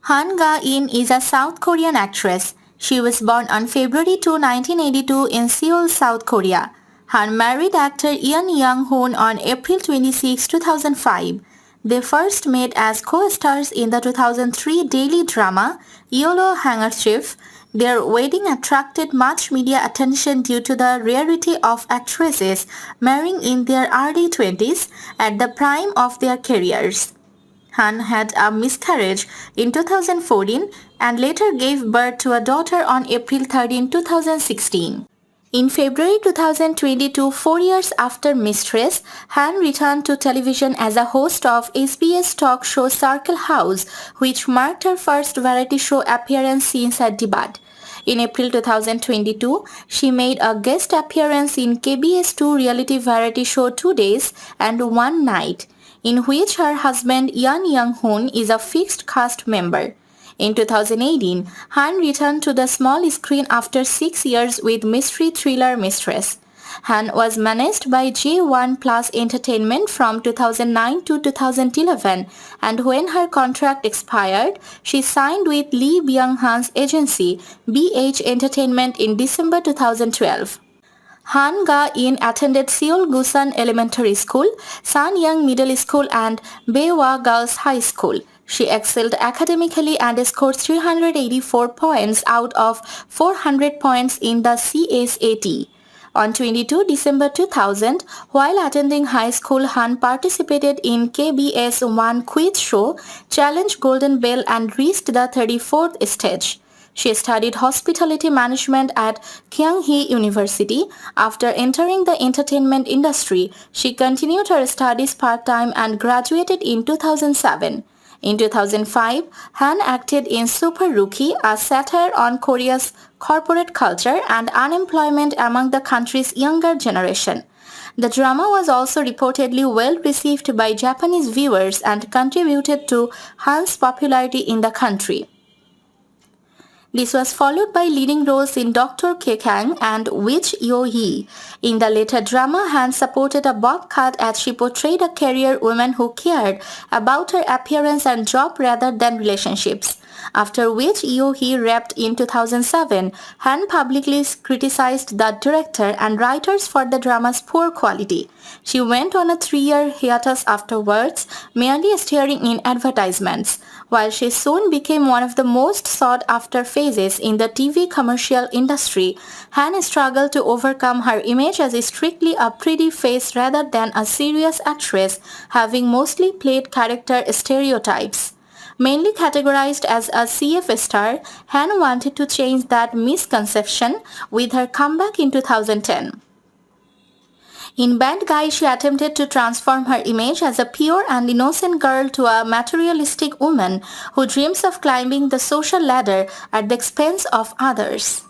Han Ga-in is a South Korean actress. She was born on February 2, 1982 in Seoul, South Korea. Han married actor Yeon Jung-hoon on April 26, 2005. They first met as co-stars in the 2003 daily drama Yellow Handkerchief. Their wedding attracted much media attention due to the rarity of actresses marrying in their early 20s at the prime of their careers. Han had a miscarriage in 2014 and later gave birth to a daughter on April 13, 2016. In February 2022, 4 years after Mistress, Han returned to television as a host of SBS talk show Circle House, which marked her first variety show appearance since her debut. In April 2022, she made a guest appearance in KBS2 reality variety show 2 Days and One Night, in which her husband Yeon Jung-hoon is a fixed cast member. In 2018, Han returned to the small screen after 6 years with mystery thriller Mistress. Han was managed by J1 Plus Entertainment from 2009 to 2011, and when her contract expired, she signed with Lee Byung-han's agency BH Entertainment in December 2012. Han Ga-in attended Seoul Gusan Elementary School, Sanyang Middle School and Baehwa Girls High School. She excelled academically and scored 384 points out of 400 points in the CSAT. On 22 December 2000, while attending high school, Han participated in KBS 1 quiz show, Challenge Golden Bell and reached the 34th stage. She studied hospitality management at Kyunghee University. After entering the entertainment industry, she continued her studies part-time and graduated in 2007. In 2005, Han acted in Super Rookie, a satire on Korea's corporate culture and unemployment among the country's younger generation. The drama was also reportedly well received by Japanese viewers and contributed to Han's popularity in the country. This was followed by leading roles in Dr. Kekang and Witch Yo-hee. In the later drama, Han supported a bob cut as she portrayed a career woman who cared about her appearance and job rather than relationships. After which Yo-hee wrapped in 2007, Han publicly criticized the director and writers for the drama's poor quality. She went on a 3-year hiatus afterwards, merely starring in advertisements. While she soon became one of the most sought-after faces in the TV commercial industry, Han struggled to overcome her image as strictly a pretty face rather than a serious actress, having mostly played character stereotypes. Mainly categorized as a CF star, Han wanted to change that misconception with her comeback in 2010. In Bad Guy, she attempted to transform her image as a pure and innocent girl to a materialistic woman who dreams of climbing the social ladder at the expense of others.